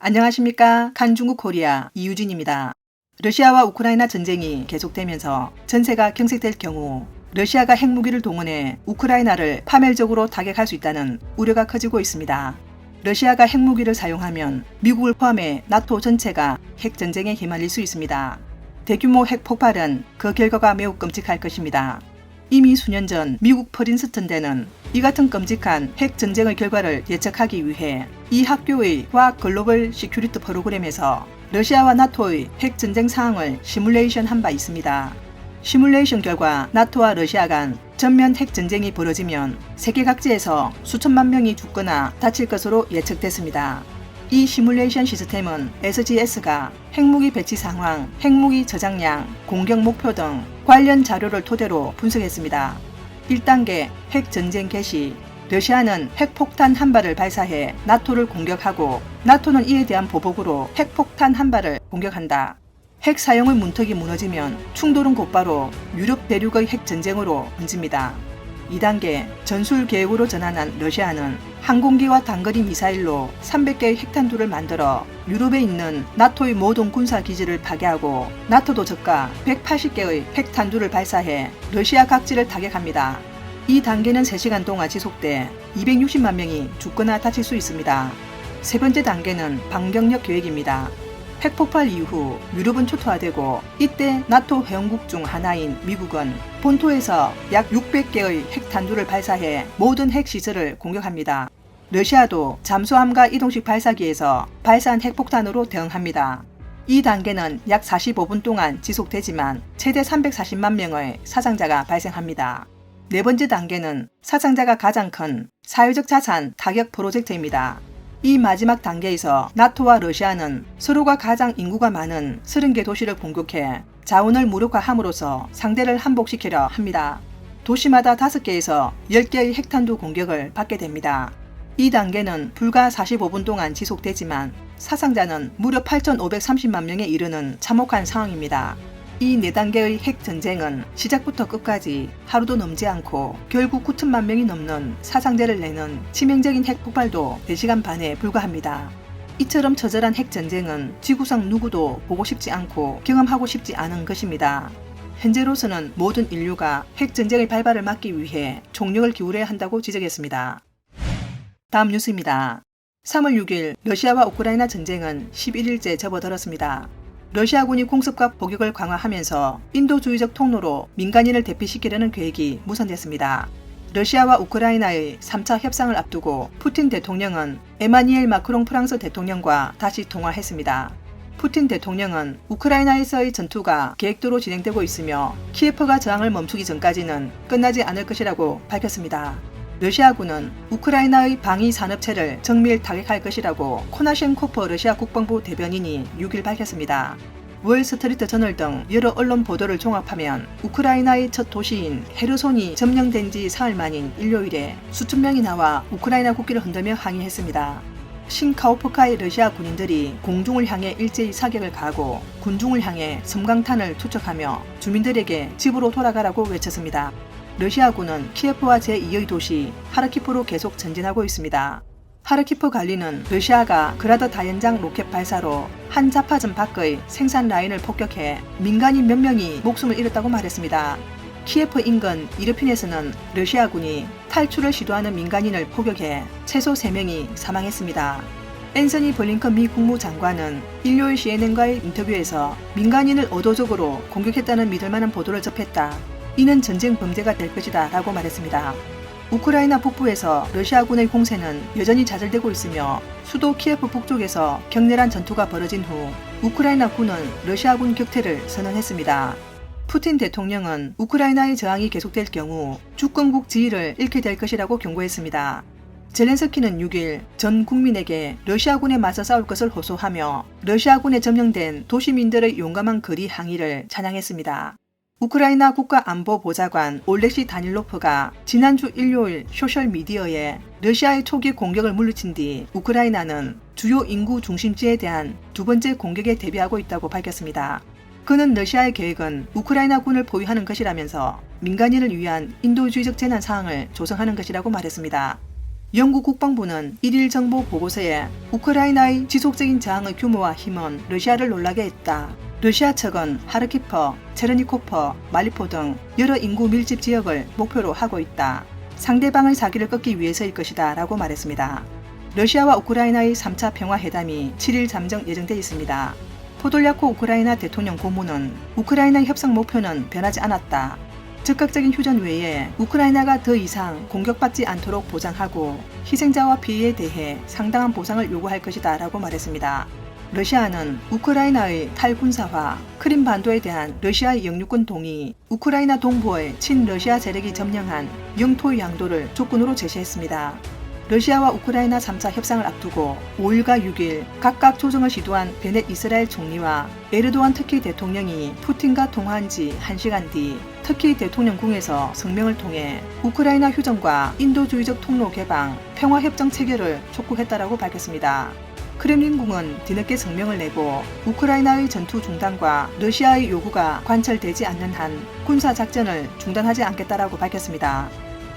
안녕하십니까. 칸중국 코리아 이유진입니다. 러시아와 우크라이나 전쟁이 계속되면서 전세가 경색될 경우 러시아가 핵무기를 동원해 우크라이나를 파멸적으로 타격할 수 있다는 우려가 커지고 있습니다. 러시아가 핵무기를 사용하면 미국을 포함해 나토 전체가 핵전쟁에 휘말릴 수 있습니다. 대규모 핵폭발은 그 결과가 매우 끔찍할 것입니다. 이미 수년 전 미국 프린스턴대는 이 같은 끔찍한 핵전쟁의 결과를 예측하기 위해 이 학교의 과학 글로벌 시큐리티 프로그램에서 러시아와 나토의 핵전쟁 상황을 시뮬레이션 한 바 있습니다. 시뮬레이션 결과 나토와 러시아 간 전면 핵전쟁이 벌어지면 세계 각지에서 수천만 명이 죽거나 다칠 것으로 예측됐습니다. 이 시뮬레이션 시스템은 SGS가 핵무기 배치 상황, 핵무기 저장량, 공격 목표 등 관련 자료를 토대로 분석했습니다. 1단계 핵전쟁 개시. 러시아는 핵폭탄 한 발을 발사해 나토를 공격하고 나토는 이에 대한 보복으로 핵폭탄 한 발을 공격한다. 핵 사용의 문턱이 무너지면 충돌은 곧바로 유럽 대륙의 핵전쟁으로 번집니다. 2단계 전술 계획으로 전환한 러시아는 항공기와 단거리 미사일로 300개의 핵탄두를 만들어 유럽에 있는 나토의 모든 군사기지를 파괴하고 나토도 저가 180개의 핵탄두를 발사해 러시아 각지를 타격합니다. 이 단계는 3시간 동안 지속돼 260만 명이 죽거나 다칠 수 있습니다. 세 번째 단계는 반격력 계획입니다. 핵폭발 이후 유럽은 초토화되고 이때 나토 회원국 중 하나인 미국은 본토에서 약 600개의 핵탄두를 발사해 모든 핵시설을 공격합니다. 러시아도 잠수함과 이동식 발사기에서 발사한 핵폭탄으로 대응합니다. 이 단계는 약 45분 동안 지속되지만 최대 340만 명의 사상자가 발생합니다. 네 번째 단계는 사상자가 가장 큰 사회적 자산 타격 프로젝트입니다. 이 마지막 단계에서 나토와 러시아는 서로가 가장 인구가 많은 30개 도시를 공격해 자원을 무력화함으로써 상대를 항복시키려 합니다. 도시마다 5개에서 10개의 핵탄두 공격을 받게 됩니다. 이 단계는 불과 45분 동안 지속되지만 사상자는 무려 8,530만 명에 이르는 참혹한 상황입니다. 이 4단계의 핵전쟁은 시작부터 끝까지 하루도 넘지 않고 결국 9천만 명이 넘는 사상자를 내는 치명적인 핵폭발도 4시간 반에 불과합니다. 이처럼 처절한 핵전쟁은 지구상 누구도 보고 싶지 않고 경험하고 싶지 않은 것입니다. 현재로서는 모든 인류가 핵전쟁의 발발을 막기 위해 총력을 기울여야 한다고 지적했습니다. 다음 뉴스입니다. 3월 6일 러시아와 우크라이나 전쟁은 11일째 접어들었습니다. 러시아군이 공습과 포격을 강화하면서 인도주의적 통로로 민간인을 대피시키려는 계획이 무산됐습니다. 러시아와 우크라이나의 3차 협상을 앞두고 푸틴 대통령은 에마니엘 마크롱 프랑스 대통령과 다시 통화했습니다. 푸틴 대통령은 우크라이나에서의 전투가 계획대로 진행되고 있으며 키예프가 저항을 멈추기 전까지는 끝나지 않을 것이라고 밝혔습니다. 러시아군은 우크라이나의 방위 산업체를 정밀 타격할 것이라고 코나셴코프 러시아 국방부 대변인이 6일 밝혔습니다. 월스트리트 저널 등 여러 언론 보도를 종합하면 우크라이나의 첫 도시인 헤르손이 점령된 지 사흘 만인 일요일에 수천 명이 나와 우크라이나 국기를 흔들며 항의했습니다. 신카오프카의 러시아 군인들이 공중을 향해 일제히 사격을 가하고 군중을 향해 섬광탄을 투척하며 주민들에게 집으로 돌아가라고 외쳤습니다. 러시아군은 키예프와 제2의 도시 하르키프로 계속 전진하고 있습니다. 하르키프 관리는 러시아가 그라드 다연장 로켓 발사로 한 자파점 밖의 생산 라인을 폭격해 민간인 몇 명이 목숨을 잃었다고 말했습니다. 키예프 인근 이르핀에서는 러시아군이 탈출을 시도하는 민간인을 포격해 최소 3명이 사망했습니다. 앤서니 블링컨 미 국무장관은 일요일 CNN과의 인터뷰에서 민간인을 의도적으로 공격했다는 믿을만한 보도를 접했다. 이는 전쟁 범죄가 될 것이다 라고 말했습니다. 우크라이나 북부에서 러시아군의 공세는 여전히 자절되고 있으며 수도 키예프 북쪽에서 격렬한 전투가 벌어진 후 우크라이나 군은 러시아군 격퇴를 선언했습니다. 푸틴 대통령은 우크라이나의 저항이 계속될 경우 주권국 지위를 잃게 될 것이라고 경고했습니다. 젤렌스키는 6일 전 국민에게 러시아군에 맞서 싸울 것을 호소하며 러시아군에 점령된 도시민들의 용감한 거리 항의를 찬양했습니다. 우크라이나 국가안보보좌관 올렉시 다닐로프가 지난주 일요일 소셜미디어에 러시아의 초기 공격을 물리친 뒤 우크라이나는 주요 인구 중심지에 대한 두 번째 공격에 대비하고 있다고 밝혔습니다. 그는 러시아의 계획은 우크라이나 군을 보유하는 것이라면서 민간인을 위한 인도주의적 재난 상황을 조성하는 것이라고 말했습니다. 영국 국방부는 1일 정보 보고서에 우크라이나의 지속적인 저항의 규모와 힘은 러시아를 놀라게 했다. 러시아 측은 하르키프, 체르니코프, 말리포 등 여러 인구 밀집 지역을 목표로 하고 있다. 상대방의 사기를 꺾기 위해서일 것이다 라고 말했습니다. 러시아와 우크라이나의 3차 평화회담이 7일 잠정 예정돼 있습니다. 포돌야코 우크라이나 대통령 고문은 우크라이나 협상 목표는 변하지 않았다. 즉각적인 휴전 외에 우크라이나가 더 이상 공격받지 않도록 보장하고 희생자와 피해에 대해 상당한 보상을 요구할 것이다 라고 말했습니다. 러시아는 우크라이나의 탈군사화, 크림 반도에 대한 러시아의 영유권 동의, 우크라이나 동부의 친러시아 세력이 점령한 영토의 양도를 조건으로 제시했습니다. 러시아와 우크라이나 3차 협상을 앞두고 5일과 6일 각각 조정을 시도한 베넷 이스라엘 총리와 에르도안 터키 대통령이 푸틴과 통화한 지 1시간 뒤 터키 대통령궁에서 성명을 통해 우크라이나 휴전과 인도주의적 통로 개방, 평화협정 체결을 촉구했다라고 밝혔습니다. 크렘린궁은 뒤늦게 성명을 내고 우크라이나의 전투 중단과 러시아의 요구가 관철되지 않는 한 군사작전을 중단하지 않겠다라고 밝혔습니다.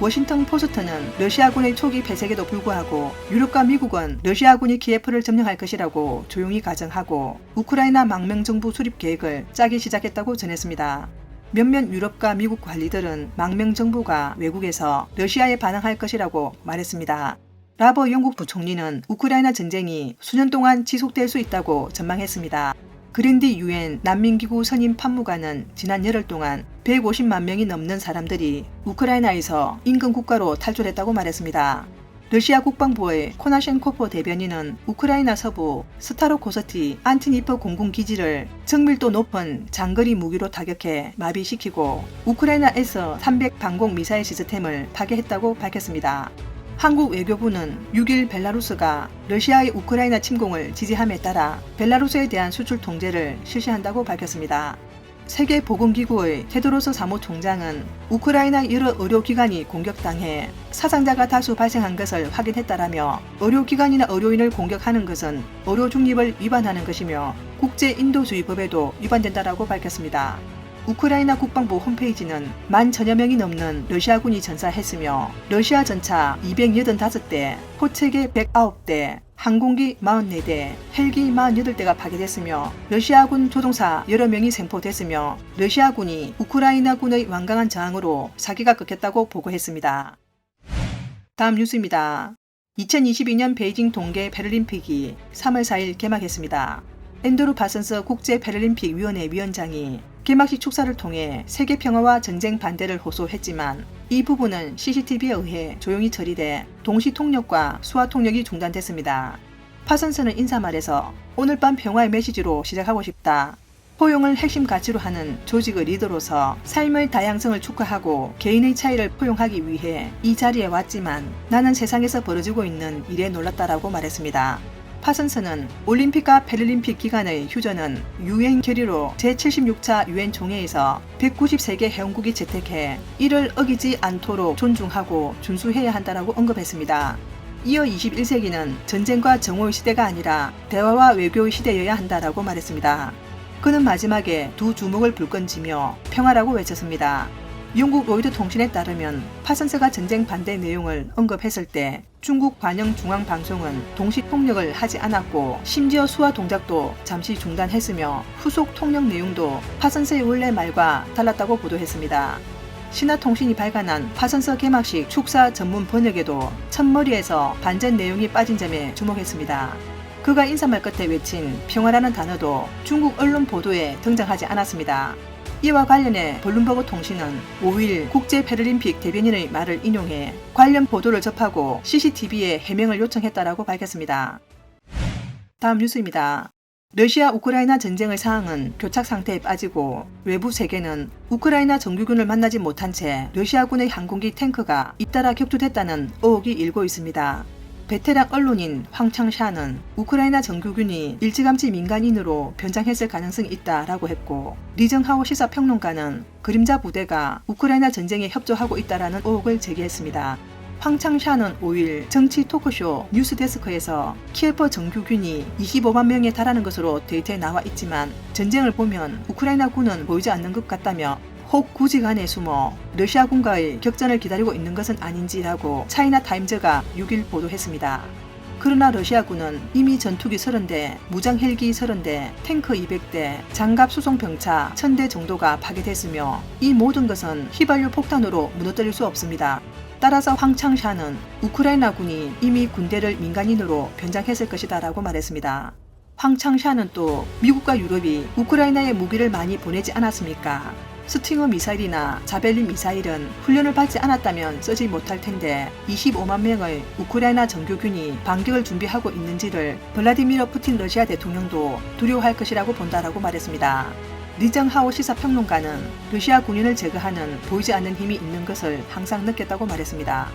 워싱턴 포스트는 러시아군의 초기 패색에도 불구하고 유럽과 미국은 러시아군이 키예프를 점령할 것이라고 조용히 가정하고 우크라이나 망명정부 수립 계획을 짜기 시작했다고 전했습니다. 몇몇 유럽과 미국 관리들은 망명정부가 외국에서 러시아에 반항할 것이라고 말했습니다. 라버 영국 부총리는 우크라이나 전쟁이 수년 동안 지속될 수 있다고 전망했습니다. 그랜디 UN 난민기구 선임 판무관은 지난 열흘 동안 150만 명이 넘는 사람들이 우크라이나에서 인근 국가로 탈출했다고 말했습니다. 러시아 국방부의 코나셴코프 대변인은 우크라이나 서부 스타로코스티 안티니프 공군기지를 정밀도 높은 장거리 무기로 타격해 마비시키고 우크라이나 S-300 방공 미사일 시스템을 파괴했다고 밝혔습니다. 한국 외교부는 6일 벨라루스가 러시아의 우크라이나 침공을 지지함에 따라 벨라루스에 대한 수출 통제를 실시한다고 밝혔습니다. 세계보건기구의 테드로스 사무총장은 우크라이나 여러 의료기관이 공격당해 사상자가 다수 발생한 것을 확인했다라며 의료기관이나 의료인을 공격하는 것은 의료 중립을 위반하는 것이며 국제인도주의법에도 위반된다라고 밝혔습니다. 우크라이나 국방부 홈페이지는 10,000여 명이 넘는 러시아군이 전사했으며 러시아 전차 285대, 포체계 109대, 항공기 44대, 헬기 48대가 파괴됐으며 러시아군 조종사 여러 명이 생포됐으며 러시아군이 우크라이나군의 완강한 저항으로 사기가 끊겼다고 보고했습니다. 다음 뉴스입니다. 2022년 베이징 동계 패럴림픽이 3월 4일 개막했습니다. 앤드루 파슨스 국제 패럴림픽 위원회 위원장이 개막식 축사를 통해 세계 평화와 전쟁 반대를 호소했지만 이 부분은 CCTV에 의해 조용히 처리돼 동시 통역과 수화 통역이 중단됐습니다. 파슨스는 인사말에서 오늘 밤 평화의 메시지로 시작하고 싶다. 포용을 핵심 가치로 하는 조직의 리더로서 삶의 다양성을 축하하고 개인의 차이를 포용하기 위해 이 자리에 왔지만 나는 세상에서 벌어지고 있는 일에 놀랐다라고 말했습니다. 파슨스는 올림픽과 패럴림픽 기간의 휴전은 유엔 결의로 제76차 유엔 총회에서 193개 회원국이 채택해 이를 어기지 않도록 존중하고 준수해야 한다라고 언급했습니다. 이어 21세기는 전쟁과 정오의 시대가 아니라 대화와 외교의 시대여야 한다라고 말했습니다. 그는 마지막에 두 주먹을 불끈쥐며 평화라고 외쳤습니다. 영국 로이드 통신에 따르면 파슨스가 전쟁 반대 내용을 언급했을 때 중국 관영 중앙방송은 동시 통역을 하지 않았고 심지어 수화 동작도 잠시 중단했으며 후속 통역 내용도 파슨스의 원래 말과 달랐다고 보도했습니다. 신화통신이 발간한 파슨스 개막식 축사 전문 번역에도 첫머리에서 반전 내용이 빠진 점에 주목했습니다. 그가 인사말 끝에 외친 평화라는 단어도 중국 언론 보도에 등장하지 않았습니다. 이와 관련해 블룸버그 통신은 5일 국제 패럴림픽 대변인의 말을 인용해 관련 보도를 접하고 CCTV에 해명을 요청했다라고 밝혔습니다. 다음 뉴스입니다. 러시아 우크라이나 전쟁의 상황은 교착 상태에 빠지고 외부 세계는 우크라이나 정규군을 만나지 못한 채 러시아군의 항공기 탱크가 잇따라 격추됐다는 의혹이 일고 있습니다. 베테랑 언론인 황창샤는 우크라이나 정규군이 일찌감치 민간인으로 변장했을 가능성이 있다라고 했고 리정하오 시사평론가는 그림자 부대가 우크라이나 전쟁에 협조하고 있다라는 의혹을 제기했습니다. 황창샤는 5일 정치 토크쇼 뉴스데스크에서 키예프 정규군이 25만 명에 달하는 것으로 데이터에 나와 있지만 전쟁을 보면 우크라이나 군은 보이지 않는 것 같다며 혹 굳이 간에 숨어 러시아군과의 격전을 기다리고 있는 것은 아닌지라고 차이나 타임즈가 6일 보도했습니다. 그러나 러시아군은 이미 전투기 30대, 무장 헬기 30대, 탱크 200대, 장갑 수송병차 1000대 정도가 파괴됐으며 이 모든 것은 휘발유 폭탄으로 무너뜨릴 수 없습니다. 따라서 황창샤는 우크라이나군이 이미 군대를 민간인으로 변장했을 것이다 라고 말했습니다. 황창샤는 또 미국과 유럽이 우크라이나에 무기를 많이 보내지 않았습니까? 스팅어 미사일이나 자벨린 미사일은 훈련을 받지 않았다면 쓰지 못할 텐데 25만 명의 우크라이나 정규군이 반격을 준비하고 있는지를 블라디미르 푸틴 러시아 대통령도 두려워할 것이라고 본다라고 말했습니다. 리정하오 시사평론가는 러시아 군인을 제거하는 보이지 않는 힘이 있는 것을 항상 느꼈다고 말했습니다.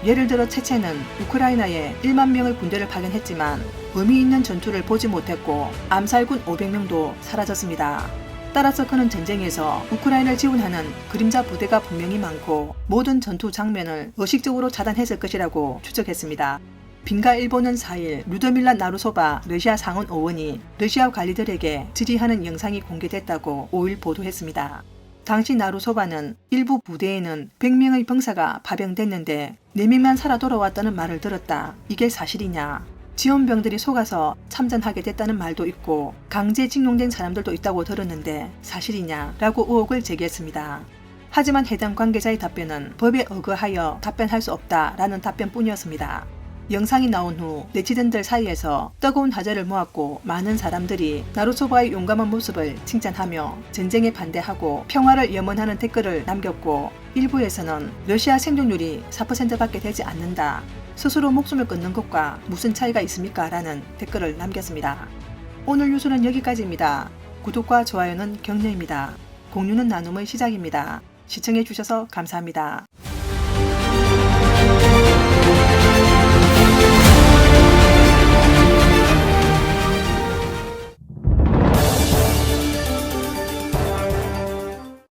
예를 들어 체체는 우크라이나에 1만 명의 군대를 파견했지만 의미 있는 전투를 보지 못했고 암살군 500명도 사라졌습니다. 따라서 그는 전쟁에서 우크라이나를 지원하는 그림자 부대가 분명히 많고 모든 전투 장면을 의식적으로 차단했을 것이라고 추측했습니다. 빈가 일보는 4일 루드밀라 나루소바 러시아 상원 의원이 러시아 관리들에게 질의하는 영상이 공개됐다고 5일 보도했습니다. 당시 나루소바는 일부 부대에는 100명의 병사가 파병됐는데 4명만 살아 돌아왔다는 말을 들었다. 이게 사실이냐? 지원병들이 속아서 참전하게 됐다는 말도 있고 강제 징용된 사람들도 있다고 들었는데 사실이냐? 라고 의혹을 제기했습니다. 하지만 해당 관계자의 답변은 법에 어긋하여 답변할 수 없다라는 답변뿐이었습니다. 영상이 나온 후 네티즌들 사이에서 뜨거운 화제를 모았고 많은 사람들이 나루소바의 용감한 모습을 칭찬하며 전쟁에 반대하고 평화를 염원하는 댓글을 남겼고 일부에서는 러시아 생존율이 4%밖에 되지 않는다. 스스로 목숨을 끊는 것과 무슨 차이가 있습니까? 라는 댓글을 남겼습니다. 오늘 뉴스는 여기까지입니다. 구독과 좋아요는 격려입니다. 공유는 나눔의 시작입니다. 시청해주셔서 감사합니다.